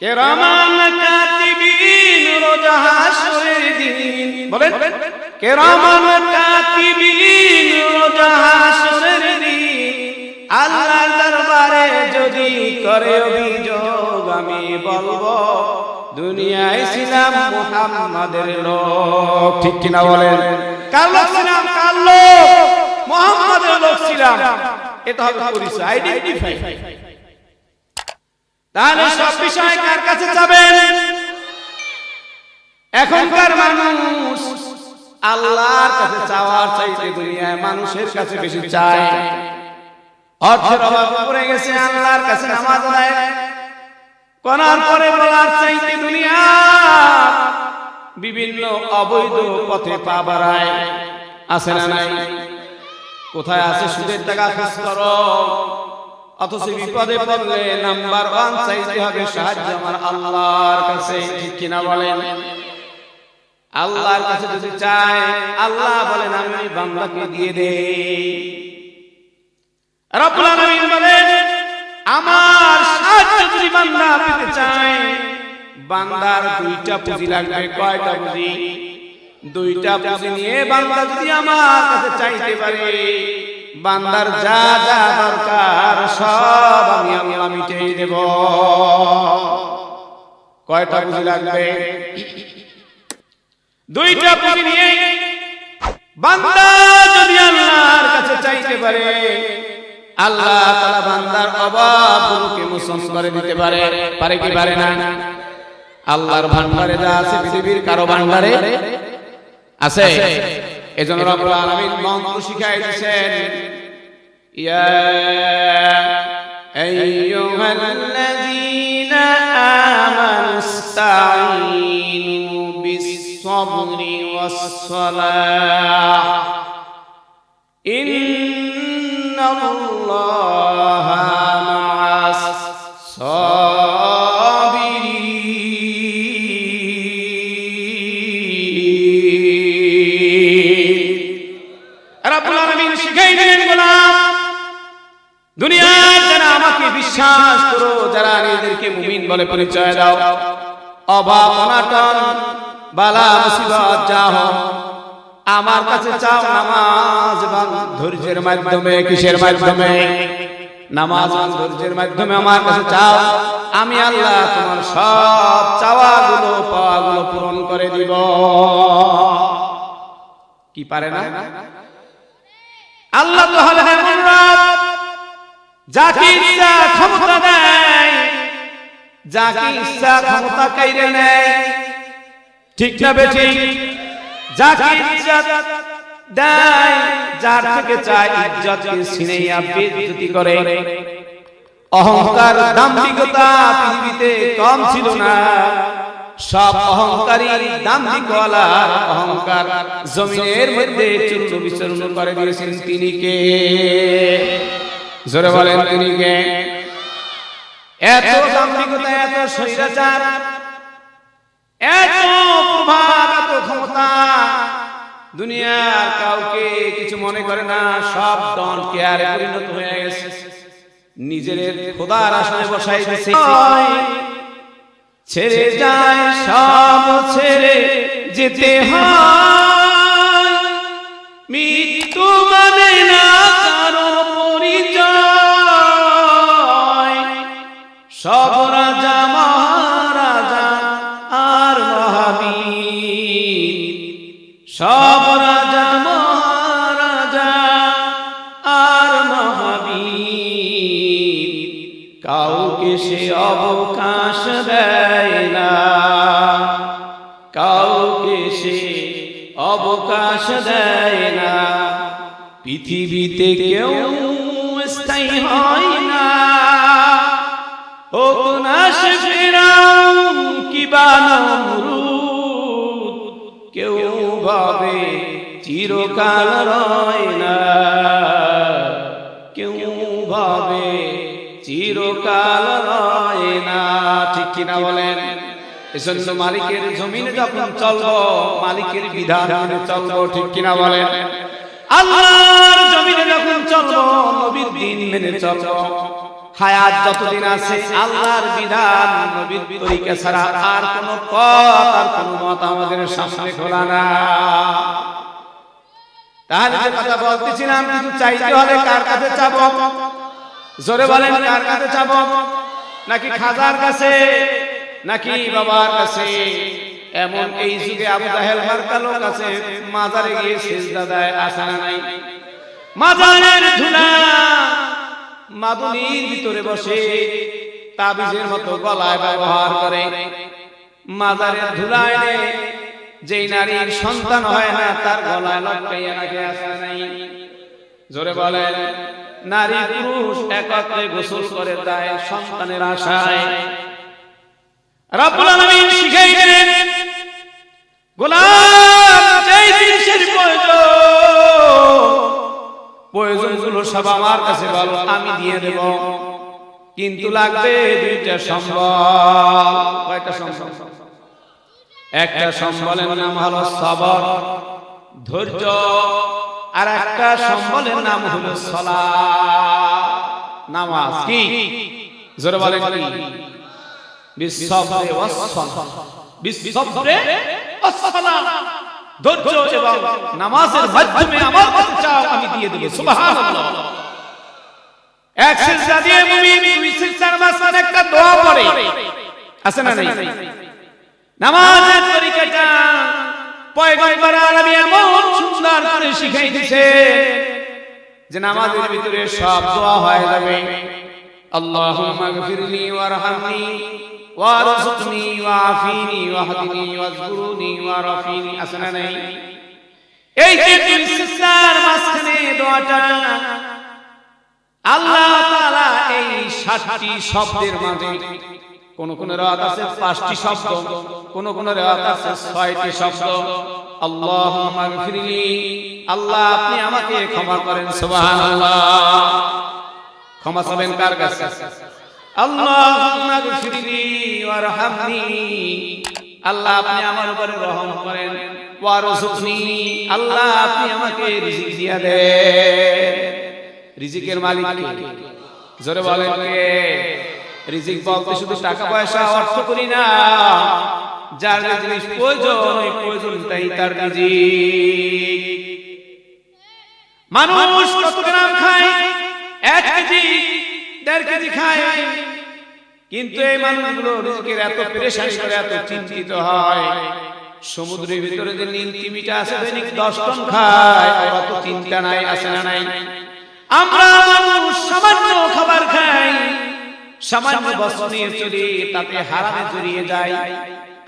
কেরামান কাতিবিন রোজ হাসরের দিন, বলেন কেরামান কাতিবিন রোজ হাসরের দিন, আল্লাহর দরবারে যদি করে অভিযোগ আমি বলবো দুনিয়ায় ছিলাম মুহাম্মাদের লোক। ঠিক কিনা বলেন? কার লোক ছিলাম? কার লোক? মুহাম্মাদের লোক ছিলাম। এটা হবে পরিচয়, আইডেন্টিফাই। তাহলে সব বিষয় কার কাছে যাবেন? এখনকার মানুষ আল্লাহর কাছে চাওয়ার চাইতে দুনিয়ায় মানুষের কাছে বেশি চায়। অর্থের অভাব পড়ে গেছে, আল্লাহর কাছে নামাজ আদায় করার পরে বলার চাইতে দুনিয়া বিভিন্ন অবৈধ পথে পা বাড়ায়। আছে না নাই? কোথায় আছে সুদের টাকা খরচ করো, অথচ বিপদে পড়লে নাম্বার 1 চাইতে হবে সাহায্য আমার আল্লাহর কাছে। ঠিক কিনা বলেন? আল্লাহর কাছে যদি চায়, আল্লাহ বলেন আমি বান্দাকে দিয়ে দেই। রব্বুল আলামিন বলেন আমার সাহায্য যদি বান্দা পেতে চায়, বান্দার 2টা পুঁজি লাগবে। কয়টা পুঁজি? 2টা পুঁজি নিয়ে বান্দা যদি আমার কাছে চাইতে পারে, বান্দার যা যা দরকার সব আমি আল্লাহ মিটিয়ে দেব। কয়টা পুঁজি লাগবে? 2টা পুঁজি নিয়ে বান্দা যদি আল্লাহর কাছে চাইতে পারে, আল্লাহ তাআলা বান্দার অভাবগুলোকে মোচন করে দিতে পারে। পারে কি পারে না? আল্লাহর ভান্ডারে যা আছে পৃথিবীর কারো ভান্ডারে আছে? এজন্য রব্বুল আলামিন মন্ত্র শিখাই দিয়েছেন, ইয়া আইয়ুহাল্লাযীনা আমানুস্তাঈনু বিস-সাবরি ওয়াস-সালাহ ইন্নাল্লাহা মা'আস-সাবিরিন। রব্বুল আলামিন শিখাই দিলেন, গোলাম দুনিয়ার যারা আমাকে বিশ্বাস করো, যারা নিজেদেরকে মুমিন বলে পরিচয় দাও, অভাব অনাটন বালা মুসিবত যা হোক আমার কাছে চাও নামাজ এবং ধৈর্যের মাধ্যমে। কিসের মাধ্যমে? নামাজ এবং ধৈর্যের মাধ্যমে আমার কাছে চাও, আমি আল্লাহ তোমার সব চাওয়াগুলো পাওয়াগুলো পূরণ করে দিব। কি পারে না? আল্লাহ তো হলেন এমন রব, যাকে ইচ্ছা ক্ষমতা দেয়, যাকে ইচ্ছা ক্ষমতা কাইরে নেয়। ঠিক না বেঠিক? যাকে ইচ্ছা দেয়, যার থেকে চায় ইজ্জতকে ছিনাইয়া বেইজ্জতি করে। অহংকার দাম্ভিকতা পৃথিবীতে কম ছিল না। সব অহংকারী দাম্ভিকওয়ালা অহংকার জমিনের মধ্যে চূর্ণ বিচূর্ণ করে দিয়েছেন। তিনি কে? জোরে বলেন তিনি কে? এত দাম্ভিকতা, এত স্বৈরাচার, এত প্রভাব, এত ক্ষমতা, দুনিয়ার কাউকে কিছু মনে করে না। সব ডন কেয়ারে পরিণত হয়ে গেছে। নিজের খোদার আসনে বসাই দিয়েছে। ছেড়ে যায় সব, ছেড়ে যেতে হয়। মৃত্যু মানে না কারো পরিচয়। সব রাজা মহারাজা আর মহাবীর, সব রাজা মহারাজা আর মহাবীর, কাউকে সে অবকাশ দেয় না, কাউকে সে অবকাশ দেয় না। পৃথিবীতে কেউ স্থায়ী হয় না। ও না সে ফিরাউন কিবা নমরুদ, কেউ ভাবে চিরকাল রয় না, কেউ ভাবে চিরকাল রয় না। ঠিক কিনা বলেন? এজন্য মালিকের জমিনে যখন চলবো, মালিকের বিধান মেনে চলবো। ঠিক কিনা বলেন? আল্লাহর জমিনে যখন চলবো, নবীর দিন মেনে চলবো। হায়াত যতদিন আছে আল্লাহর বিধান নবীর তরিকা ছাড়া আর কোন পথ আর কোন মত আমাদের সামনে খোলা না। তাহলে যে কথা বলতেছিলাম, কিছু চাইতে হলে কার কাছে চাবো? জোরে বলেন, কার কাছে চাবো? নাকি খাজার কাছে, নাকি বাবার কাছে? এমন এই যুগে আবু জাহেল মার্কা লোক আছে, মাজারে গিয়ে সিজদা দেয়, আসে না নাই? মাজারের ধুলা মাদুনির ভিতরে বসে তাবিজের মতো গলায় ব্যবহার করে। মাজারের ধুলা এনে যেই নারীর সন্তান হয় না তার গলায় লটকাইয়া রাখে, আসে না নাই? জোরে বলেন। নারী পুরুষ একত্রে গোসল করে দেয় সন্তানের আশায়। রব্বুল আলামিন শিখাই দিলেন, গোলাম যেই জিনিসের প্রয়োজনগুলো সব আমার কাছে বলো, আমি দিয়ে দেব, কিন্তু লাগবে দুইটা সম্বল। কয়টা সম্বল? একটা সম্বলের নাম হলো সবর, ধৈর্য, আর একটা সম্বলের নাম হলো সালাত, নামাজ। কি? জোরে বলেন কি? বিসসবরে ওয়াসসালাত, বিসসবরে ওয়াসসালাত, ধৈর্য এবং নামাজের মাধ্যমে আমার কাছে চাও, আমি দিয়ে দেব। সুবহানাল্লাহ। এক সিজদা দিয়ে মুমিন দুই সিজদার মাঝখানে একটা দোয়া পড়ে, আছে না নাই? নামাজের তরিকাটা পয়গম্বর আরবি এমন সুন্দর করে শিখাই দিয়েছে যে নামাজের ভিতরে সব দোয়া হয়ে যাবে। আল্লাহুম্মা গফিরলি ওয়ারহামনি ওয়ারযুকনি ওয়াআফিনি ওয়াহদিনি ওয়াজকুরনি ওয়ারাফিনি, আছে না নাই? এই যে দুই সিজদার মাঝখানে দোয়াটা আল্লাহ তাআলা এই ৭০টি শব্দের মাঝে, কোন কোন রাত আছে ৫টি শব্দ, কোন কোন রাত আছে ৬টি শব্দ। আল্লাহুম্মা গফিরলি, আল্লাহ আপনি আমাকে ক্ষমা করেন। সুবহানাল্লাহ। ক্ষমা চাবেন কার কাছে? আল্লাহুম্মা গফিরলি ওয়ারহামনি, আল্লাহ আপনি আমার উপরে রহম করেন। ওয়ারযুকনি, আল্লাহ আপনি আমাকে রিজিক দিয়া দেন। রিজিকের মালিক কে? জোরে বলেন কে? রিজিক বলতে শুধু টাকা পয়সা অর্থ করি না, যার যে জিনিস প্রয়োজন ওই প্রয়োজনটাই তার রিজিক। মানুষ কত গ্রাম খায়? ১ কেজি ১.৫ কেজি খায়, কিন্তু এই মানুষগুলো রিজিকের এত পেরেশানি করে, এত চিন্তিত হয়। সমুদ্রের ভিতরে যে নীল তিমিটা আছে দৈনিক ১০ টন খায়, অত চিন্তা নাই, আছে না নাই? আমরা মানুষ সামান্য খাবার খাই, সামান্য বস্তু নিয়ে চলি, তাতে হারামে জড়িয়ে যায়।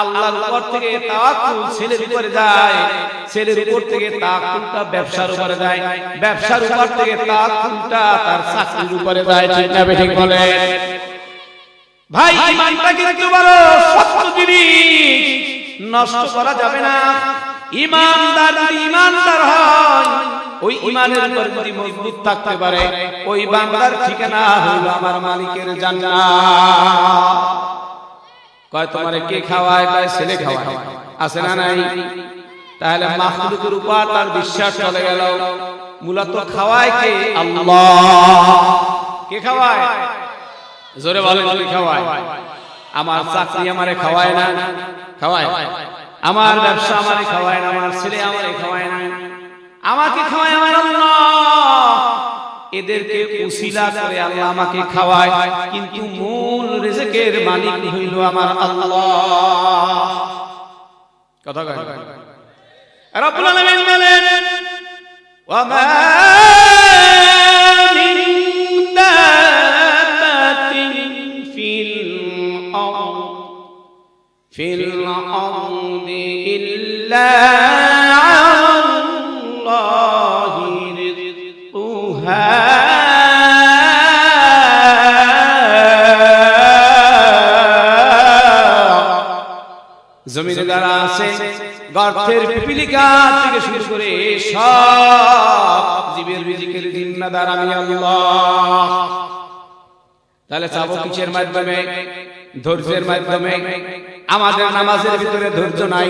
আল্লাহর উপর থেকে তাওয়াক্কুল ছেলের উপরে যায়, ছেলের উপর থেকে তাওয়াক্কুলটা ব্যবসার উপরে যায়, ব্যবসার উপর থেকে তাওয়াক্কুলটা তার চাকরির উপরে যায়। ঠিক না ঠিক বলেন ভাই? ঈমানটা কিন্তু বড় শক্ত জিনিস, নষ্ট করা যাবে না। ঈমানদার যদি ঈমানদার হয়, ওই ঈমানের উপর যদি মজবুত থাকতে পারে, ওই বান্দার ঠিকানা হলো আমার মালিকের জান্নাত। কয় তোমারে কে খাওয়ায়? কয় ছেলে খাওয়ায়, আছে না নাই? তাহলে মাখলুকের উপর তার বিশ্বাস চলে গেল। মূলত খাওয়ায় কে? আল্লাহ। কে খাওয়ায়? জোরে বলেন কে খাওয়ায়? আমার চাকরি আমারে খাওয়ায় না? খাওয়ায়। আমার ব্যবসা আমারে খাওয়ায় না, আমার ছেলে আমারে খাওয়ায় না, আমাকে খাওয়ায় আমার আল্লাহ। এদেরকে উসিলা করে আল্লাহ আমাকে খাওয়ায়, কিন্তু মূল রিজিকের মালিক হইল আমার আল্লাহ। কথা কয় রব্বুল আলামিন বলেন, ওয়া মা মিন দাব্বাতিন ফিল আরদি ইল্লা জমিনে যারা আছে, গর্তের পিপিলিকা থেকে শুরু করে সব জীবের রিজিকের জিম্মাদার আমি আল্লাহ। তাহলে চাবো কিসের মাধ্যমে? ধৈর্যের মাধ্যমে। আমাদের নামাজের ভিতরে ধৈর্য নাই,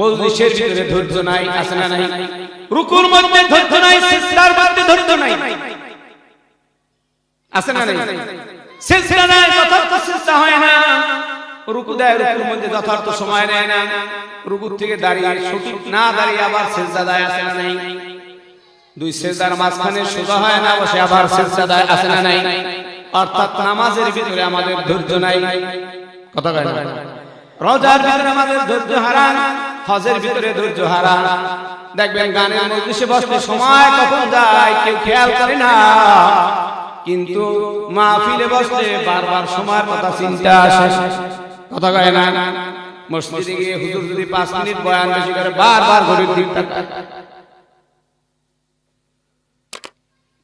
মজলিসের ভিতরে ধৈর্য নাই, আছে না নাই? রুকুর মধ্যে ধৈর্য নাই, সিজদার মধ্যে ধৈর্য নাই। আছে না নাই? সিজদা দেয় যথার্থ সিজদা হয় না, রুকু দেয় রুকুর মধ্যে যথার্থ সময় নেয় না, রুকুর থেকে দাঁড়িয়ে সঠিক না দাঁড়িয়ে আবার সিজদা দেয়, আছে না নাই? দুই সিজদার মাঝখানে সোজা হয় না, বসে আবার সিজদা দেয়, আছে না নাই? অর্থাৎ নামাজের ভিতরে আমাদের ধৈর্য নাই, কথা কয় না? রোজার ভিতরে আমাদের ধৈর্য হারান, হজের ভিতরে ধৈর্য হারান। দেখবেন গানের মজলিসে বসলে সময় কখন যায় কেউ খেয়াল করে না, কিন্তু মাহফিলে বসলে বারবার সময়ের কথা চিন্তা আসে, কথা কয় না? মসজিদে গিয়ে হুজুর যদি 5 মিনিট বয়ান বেশি করে বারবার ঘড়ির দিক তাকায়।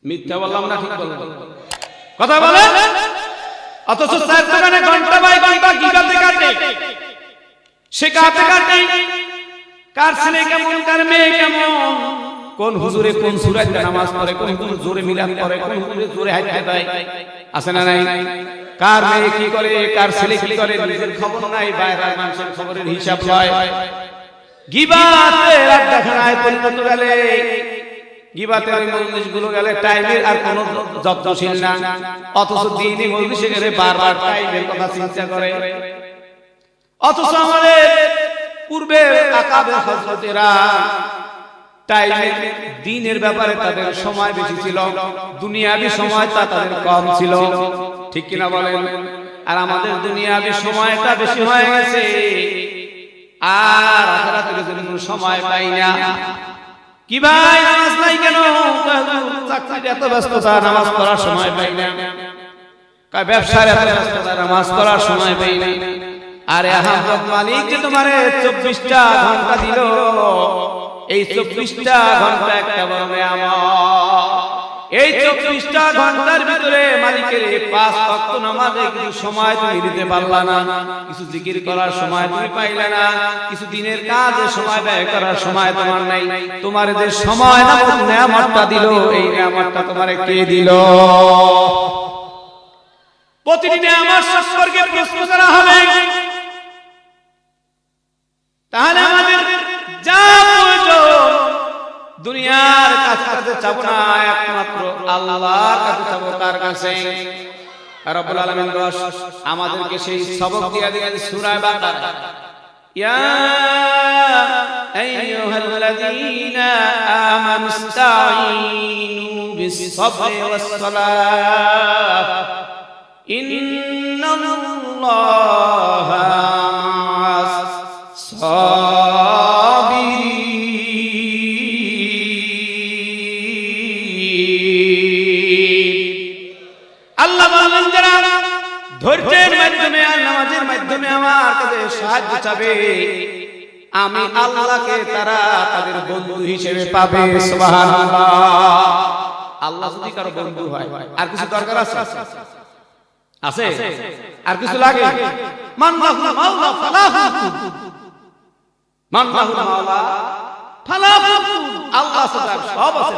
মিথ্যা বললাম না ঠিক বললাম? কথা বলেন। অথচ চার দোকানে ঘন্টা বাই ঘন্টা গিবাতে কাটে, সে কাটে কাটে কার ছেলে কেমন, কার মেয়ে কেমন, কোন হুজুরে কোন সূরাতে নামাজ পড়ে, কোন হুজুর জোরে মিলাদ করে, কোন হুজুরে জোরে হাঁটতে দেয়, আছে না নাই? কার মেয়ে কি করে, কার ছেলে কি করে, নিজের খবর নাই, বাইরের মানুষের খবরের হিসাব লয়। গিবাতে আড্ডাখানায় পরিণত গেলে, গিবাতের মজলিসগুলো গেলে টাইমের আর কোনো যত্নশীল না, অথচ দিনই মজলিসে গেলে বারবার টাইমের কথা চিন্তা করে। অথচ আমাদের পূর্বে আকাবের হযরতেরা টাইমের দিনের ব্যাপারে তাদের সময় বেশি ছিল, দুনিয়াবি সময় তাদের কম ছিল, ঠিক কিনা বলেন? আর আমাদের দুনিয়াবি সময়টা বেশি হয়ে গেছে, আর আখিরাতের জন্য সময় পাই না। কি ভাই নামাজ নাই কেন? চাকরির এত ব্যস্ততা, নামাজ পড়ার সময় পাই না। কয় ব্যবসার এত ব্যস্ততা, নামাজ পড়ার সময় পাই না। আরে আহাম্মদ মালিক যে তোমারে 24টা ঘন্টা দিল, এই 24টা ঘন্টা একটা বড় নিয়ামত। এই 24টা ঘন্টার ভিতরে মালিকের 5 ওয়াক্ত নামাজে কিছু সময় তুমি দিতে পারলা না, কিছু জিকির করার সময় তুমি পাইলে না, কিছু দিনের কাজে সময় ব্যয় করার সময় তোমার নাই। তোমার যে সময় নামক নিয়ামতটা দিল, এই নিয়ামতটা তোমারে কে দিল? প্রতিটি নিয়ামত সম্পর্কে প্রশ্ন করা হবে। তাহলে আমাদের যা প্রয়োজন দুনিয়ার কাছে চাবো না, একমাত্র আল্লাহর কাছে চাবো। কার কাছে? রব্বুল আলামিন আমাদেরকে সেই সবক দিয়ে দিলেন সূরা বাকারা, ইয়া আইয়ুহাল্লাযীনা আমানুস্তাঈনু বিস-সাবরি ওয়াস-সালাহ ইন্নাল্লাহা আল্লাহ বলেন যারা ধৈর্যের মাধ্যমে আর নামাজের মাধ্যমে আমার কাছে সাহায্য চাবে, আমি আল্লাহকে তারা তাদের বন্ধু হিসেবে পাবে। সুবহানাল্লাহ। আল্লাহ যদি কারো বন্ধু হয় আর কিছু দরকার আছে? আছে? আর কিছু লাগে? মানলাহু মাওলা ফালাহু, মানলাহু মাওলা ফালাহু, আল্লাহ সব আছে।